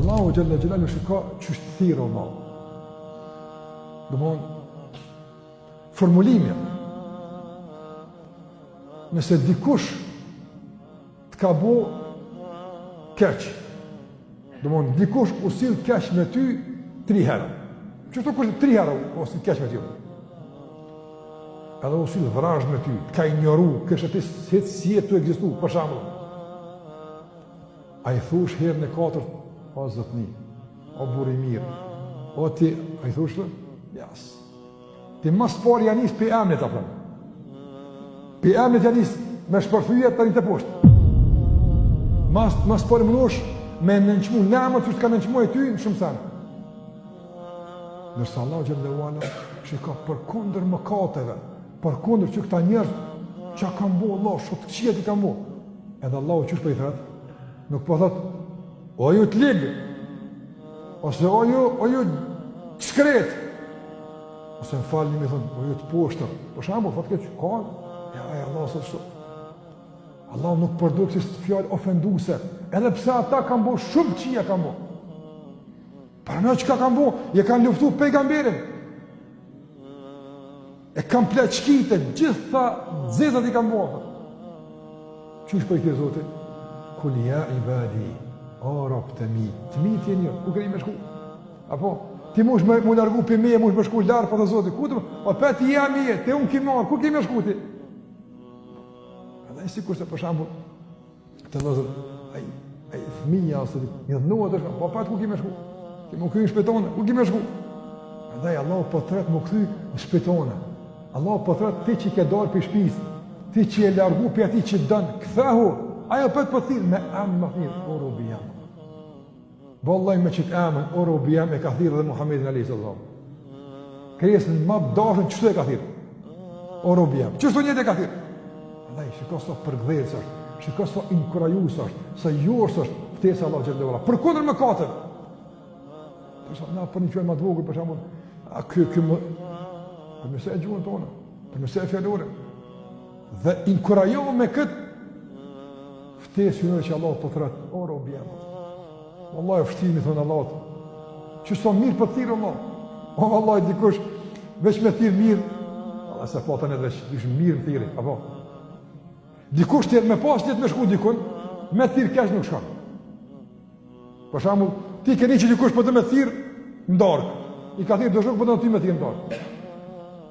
Allahu Gjelle Gjelalu shika që është thirë Allah. Dëmonë, formulimi. Nëse dikush të ka bo keq, dëmonë, dikush usil keq me ty 3 herë. Qështu kush 3 herë usil keq me ty? Edhe usil vrajsh me ty, të ka ignoru, kështë ati si e të egzistu, për shambull. A i thush herën e 4, o zëtni, o buri mirë, o ti, a i thush të? Jas. Ti mas pari janis për emnit, apëm. Për emnit janis me shpërthujet të një të poshtë. Mas pari mënosh me nënqmu, nëmët që të ka nënqmu e ty në shumë sanë. Nërsa Allah Gjellewala që ka përkundër mëkateve, përkundër që këta njerëz që kam bo Allah, shumë të qijet i kam bo. Edhe Allah qësh për i thëtë? Nuk po thëtë, o ju të ligë, ose o ju të shkret, ose në falë një me thënë, o ju të poshtër. Për shambull, thëtë këtë që ka, Allah së të shumë. Allah nuk përdo kësë fjallë ofenduse, edhe pse ata kam bo shumë qia kam bo. Para në që ka kam bo, je kanë luftu pejgamberin. E kam pleçkite, gjitha dzezat i kam bo. Qysh për i këtë zotit? Kulja i badi, o rap të mi tjeni jo, ku kërë i me shku? Apo, ti mush me largu për me, mush me shku larë për të zotit, ku të më? O peti jam i e, te unë ki marë, ku kërë i me shku ti? Edhe i si kurse për shambull, të lëzër, a i thmija, ose një dhënua të shka, po peti ku kërë i me shku? Ti më këthy në shpetone, ku kërë i me shku? Edhe Allah po të retë më këthy në shpetone. Allah po të retë ti që i ke darë për shpisë, ti që i largu për ati që dënë, këthehu, ajo për të pëthirë me amë më thirë, o robi jam. Vallaj me qëtë amën, o robi jam, e ka thirë dhe Muhammedin a.s. Kresën më dashën, qështu e ka thirë? O robi jam, qështu njët e ka thirë? Andaj, shiko sa përgdherës është, shiko sa inkurajus është, sa jorës është, ftesa Allah Gjellewala, për kundër më katër. Na për një fjallë më dvogër, për shambull, a kjo më, për mëse e gjuhën tonë, për mëse e fjallore. Dhe inkurajohë me këtë, ftesë jënëre që Allah të thratë, o robi jam. Allah e fështimi, thonë Allah, që sa mirë për thirë Allah. O Allah, dikush, veç me thirë mirë, Allah se fatën edhe që dikush mirë më thirë, apo. Dikush të jetë me pas, të jetë me shku dikun, me thirë kesh nuk shkanë. Për shambull, ti keni që dikush për të me thirë në darkë, i ka thirë dëshuk për të në ty me thirë në darkë.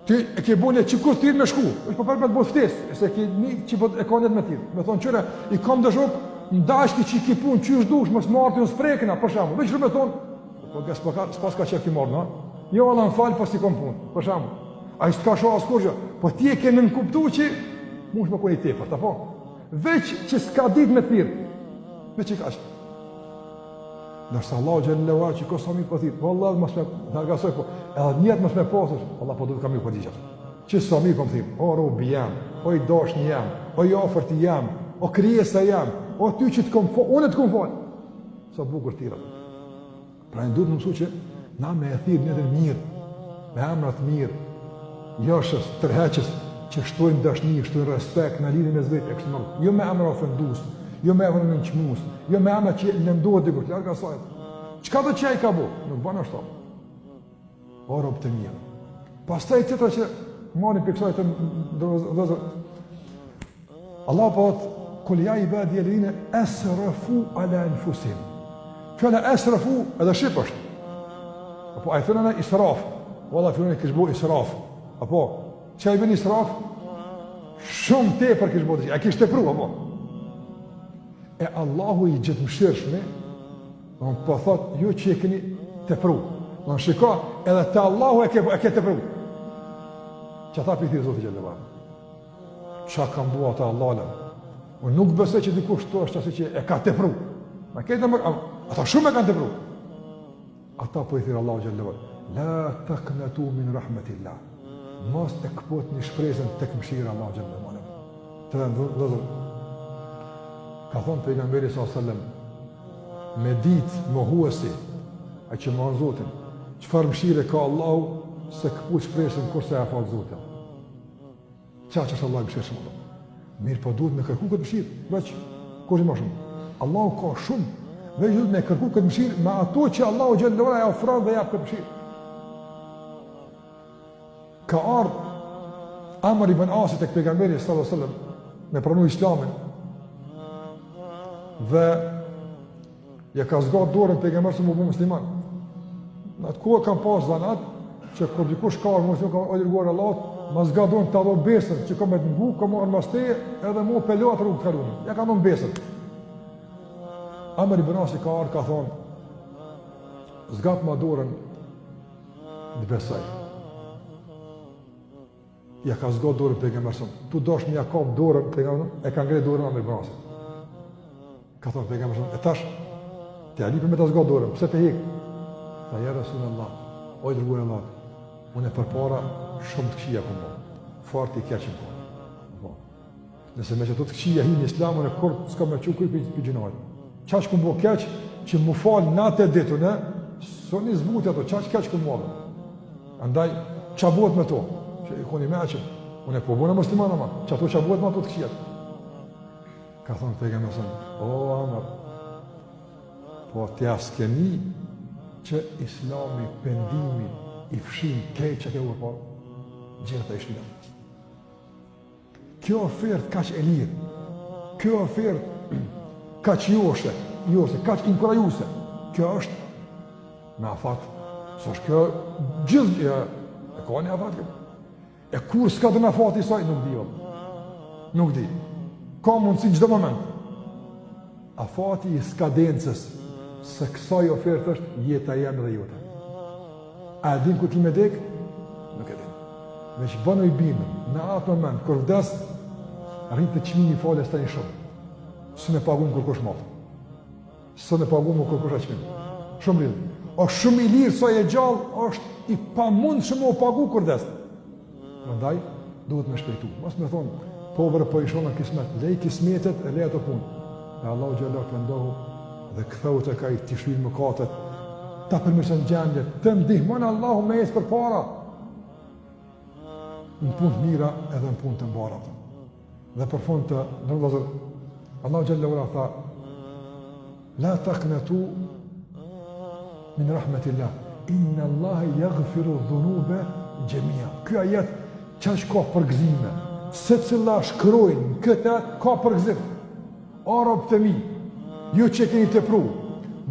Ti e ke bonje që kus thirë me shku, është për me të bo ftesë, e se ke një që e ka njët me thirë. Me thonë qëre, i kam dëshuk, ndashti që i ki punë, që është dush, më smartë, në sprekina, për shambull. Veç rëmë e thonë, s'pas ka që e ki marrë, no? Jo, Allah në falë, pas i kom punë, për shambull. A i s'ka shoha s'kurgjë, po ti e ke në nënkuptu që, mu shme koni tepër, apo? Veç që s'ka dit me thirë, veç i ka që. Nërsa Allah Gjellewala që ka sa mirë për thirë, vëllë edhe mësme nërgasoj, po, edhe njetë mësme pasësh, Allah po duke ka mirë për diqat. Që sa mirë për thirë, o robi jam, o i dashni jam, o i ofërti jam, o kryesa jam, o ty që të kom falë, unë të kom falë. Sa bukur tira. Pra në duhet në mësu që na me e thirë njëtën mirë, me emrat mirë, jashës, tërheqës, që shtojnë dashni, shtojnë respekt, në lidhje me zvetë, e kështë mërë, jo me emra ofendus, jo me emra nënqmus, jo me emra që lëndohet dikur, të larga sajtë. Qka do që e ka bo? Nuk banë është ta. O robë të mirë. Pas taj tëtra që marim për kësaj të dhezër. Allah po atë, kul ja i badi jelline, esrafu ala nfusim. Fjala esrafu edhe shqip është. Apo a i thënë në israf. Valla fjone kështë bo israf. Apo, që i bën israf? Shumë te për kështë bo të që. A kështë të pru, apo? E Allahu i gjithë mëshirshme, po thot, ju që e keni të pru. Në shiko, edhe të Allahu e ke të pru. Që tha për i thirë Zotë Gjellewala. Qa kam bua të Allahulem? Unë nuk besoj që dikush të është qësi që e ka të pru. Ata shumë e kanë të pru. Ata për i thirë Allahu Gjellewala. La taqnatu min rahmetillah. Mos e këpot një shpresën të këmshirë Allahu Gjellewala. Të dhe ndëzër. Ka thonë pejgamberi s.a.s. Me ditë mohuesi, a që më hanë Zotin, qëfar mshire ka Allahu se këput shpresën kurse e falë Zotin. Qa që është Allah i mshirë shumë. Mirë po duhet me kërku këtë mshirë, veç, kur që ma shumë. Allahu ka shumë, veç duhet me kërku këtë mëshirë me ato që Allahu xhallahu ala ja ofron dhe jap këtë mëshirë. Ka ardhur Amr ibn Asi tek pejgamberi sallallahu alaihi wasallam me pranu Islamin dhe ja ka zgat dorën pejgamberit se mu bë musliman. Në atë kohë kam pas zanat që kur dikush ka musliman ka dërguar Allahut, ma zgat dorën ta dhon besën që ka me të ngu, ka marrë masteje edhe mu pelot rrugë të kaluar. Ja ka dhon besën. Amr ibn Asi ka ardhur ka thonë zgat ma dorën të besoj. Ja ka zgat dorën pejgamberit. Tu dosh më ja kap dorën pejgamberit, e ka ngre dorën Amr ibn Asi. Ka thonë pejgamberit, e tash te ali për me ta zgat dorën, pse të hek? Tha ja Rasulullah, o i dërguar i Allahut, unë përpara shumë të këqija ku më, fort i keq më. Nëse me që të këqija hi në Islamun e kur s'ka me qu kuj për gjinojt. Qash ku më keq që më falë natë e ditu, ne? Soni zbuti ato, qash keq ku më. Andaj, qa bëhet me to? Që i koni meqëm, unë e po bëna musliman ama, që ato qa bëhet me ato të këqijat. Ka thonë pejgamberi, o Amr, po t'ja s'keni që Islami, pendimi, i fshin kejt që ke u përpar, gjitha i shliam. Kjo ofert kaq e lirë, kjo ofert kaq jose, kaq inkurajuse, kjo është me afat, së është kjo gjithë, e ka një afat kjo. E kur s'ka të në afat i saj, nuk di, nuk di. Ka mundësi në gjithë moment. Afati i skadencës, se kësaj ofertë është jeta jemë dhe jote. A din ku ti me dek? Nuk e din. Veç bënu i binëm, në atë moment, kër vdes, rritë të qmini falës të një shumë. Së me pagun kërkosh matë. Së me pagun më kërkosh a qmini. Shumë rritë. O shumë i lirë, sa e gjallë, është i pa mund shumë o pagu kër vdes. Rëndaj, duhet me shpejtu. Mas me thonë, povrë po i shumë në kismet. Lej kismetet e lej ato punë. E Allahu Gjallar të ndohu dhe këthau të kaj të shvilë mëkatet, ta përmërësën gjendje, të ndihmon Allahu me jesë për para. Në punë të mira edhe në punë të mbarat. Dhe për fund të nërëzër, Allahu Gjallar tha, la taqnatu min rahmetillah, inna Allahi yaghfiru dhunube gjemia. Kjo ajet që është ka përgzime, se cila shkrojnë, këtë ka përgzime. Arab të mi, ju që keni të pru,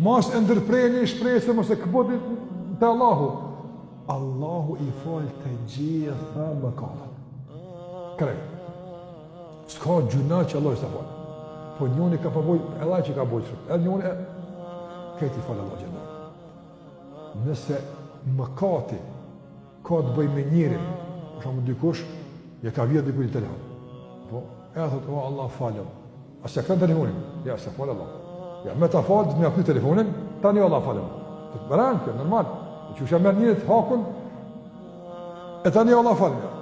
mas e ndërprejni shpresë, mos e këbotit të Allahu. Allahu i falë të gjitha më kafët. Krej. S'ka gjuna që Allah i së falë. Po njoni ka përboj, edhe që ka bojë shumë. Edhe njoni këtë i falë Allah gjitha. Nëse mëkati ka të bëj me njëri, për shumë dikush, je ka vjetë dikush i telefon. Po, e thot, o Allah falëm. A se këtën telefonin? Ja, se falë Allah. Ja, me ta falë, dhëtë me apëty telefonin, tani Allah falëm. Të të bëran, kjo, normal. Që usha merë njërit hakun, e tani Allah falëm. Ja.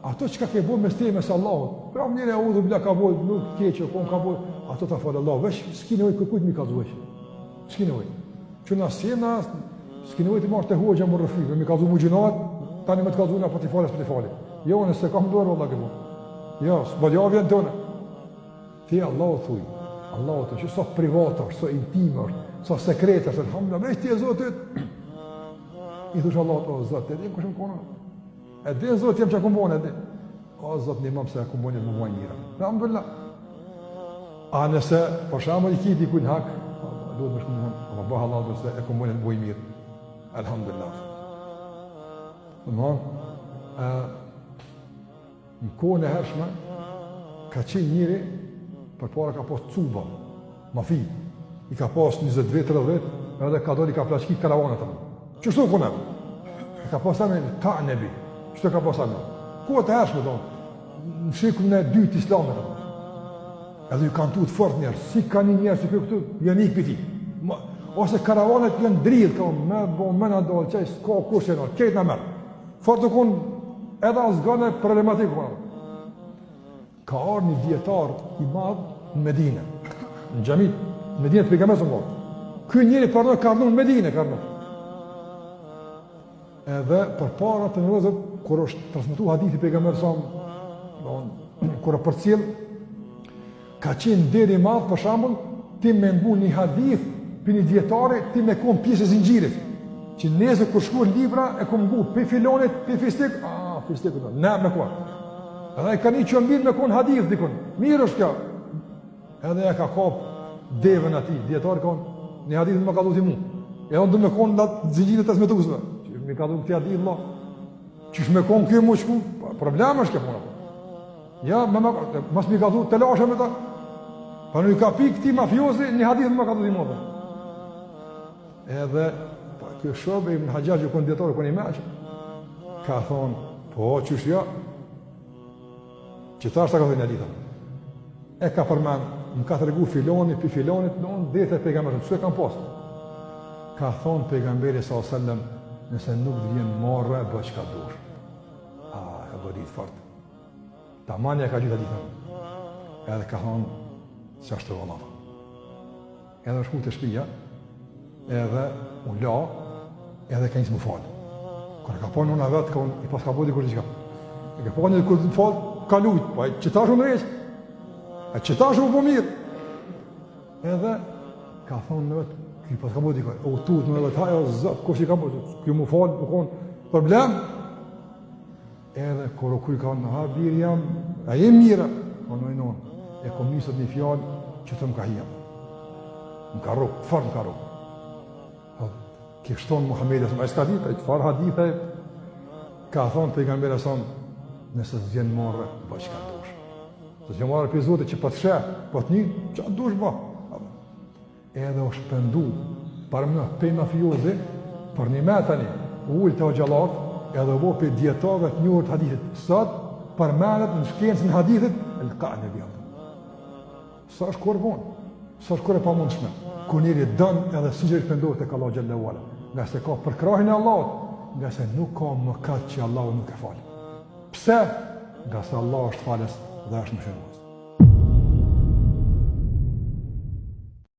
Ato që ka ke bojë me stejë mes Allahut, pra më njëre udhë bila ka bojë, nuk keqë, kon ka bojë, ato ta falë Allah. Vesh, s'ki nevojë kërkujt mi ka zuheq. S'ki nevojë. Që na sjena, s'ki nevojë të marrë të hoxha më rëfik, mi ka zuhu gjinat, tani me të ka zuhu apo t'i falë, s'po t'i falë. Jo, nëse kam dorë, Allah ke bojë. Jo, s'badjavjen tëne. Ti Allahu thuj, Allahu të që sa privat është, sa intim është, sa sekret është, alhamdulillah, veç ti e Zotit. I thush Allahu, o Zot, e di kush më kona? E di Zot, jem që akumbone, e di. O Zot, një mam se akumbone më muaj njëra. Alhamdulillah. A nëse, për shembull i ki dikujt hak, duhet më shkumë, ama bëha Allah dhe se akumbone më muaj mirë. Alhamdulillah. Në kohën e hershme, ka qenë njëri, për para ka pas cuba, mafi, i ka pas 20-30 vjet, edhe ka doli ka plashki karavanët të më. Qështu kënë? E ka pas anë ka nebi, qështu ka pas anë? Kohët e hershme, në shikëm në dytë islamit. Edhe ju kanë tutë fort njerë, si ka një njerë, si këtu, janë ikë për ti. Ose karavanët janë dridhë, ka me në dollë, qaj s'ka kush e në, kejtë në mërë. Fort të kënë edhe asgane problematikë kënë. Ka arë një djetar i madhë në Medine, në gjamit, në Medine të pejgamberit së madhë. Ky njëri përdo ka ardhur në Medine, ka ardhur. Edhe për para të nërëzët, kur është transmetu hadithi pejgamberit së madhë, kur është përcjell, ka qenë deri i madhë, për shambull, ti me ngu një hadith për një djetari, ti me kom pjesë e zinxhirit. Që nesër kur shkruaj libra e kom ngu pe filonit, pe fistik, fistik do. Na me kwa. Edhe ka një qëmbin me kon hadith dikun. Mirë është kjo. Edhe ja ka kap devën atij, dietari ka një hadith më ka dhënë mua. E unë do me kon atë zinxhirin të transmetuesve. Që më ka dhënë këtë hadith Allah. Çish me kon kjo më shku, problem është kjo puna. Ja, mos më ka dhënë të lasha me ta. Pa nuk ka pikë ti mafiozi, një hadith më ka dhënë mua. Edhe kjo shobe Ibn Hajjaj kon dietar kon i mëç. Ka thonë, po çish ja. Që ta është ka dhënë hadithën. E ka përmend, më ka tregu filoni, pi filonit, në unë dhe të pejgamberit, që e kam post. Ka thonë pejgamberi s.a.s. nëse nuk vjen marrë, bëj që ka dush. Ka bërrit fort. Ta manja ka gjitha ditën. Edhe ka thonë, që është të vëllata. Edhe shku të shpija, edhe u la, edhe ka njësë më falë. Kër ka po nëna vetë, i pas ka bodi kërë që ka. E ka po një kërë të falë, ka lujtë, pa i qëta shumë rejqë. E qëta shumë po mirë. Edhe ka thonë në vetë, këj pas ka bodi kërë, o tutë në vetë, haja, zëtë, kështë i ka bodi, këj mu falë, më konë problem. Edhe kërë kuj ka në ha, birë jam, a jem mira, ka në ojnonë, e kom njësët një fjallë, që të më ka hija. Më ka rukë, farë më ka rukë. Kishtonë Muhammedi, a i s'ka ditë, a i të farë hadithë, ka thonë pejgamberi asam, nëse zjenë marrë, ba që ka dush. Se zjenë marrë për zote që për të shë, për të një, që ka dush ba. Edhe o shpendu, për më pej mafiozi, për një metani, ullë të o gjallartë, edhe bo për djetarëve të njërë të hadithit. Sot, për menet në shkencën hadithit, e lë ka në vjetë. Sa është kërë vonë, sa është kërë e pa mundë shme. Kër njëri dënë edhe sinqerisht pendohet tek Allah xhallahu ala, nga se ka përkrahin e Allahut, nga se nuk ka mëkat që Allahu nuk e fal. Pse? Nga se Allah është falës dhe është mëshirues.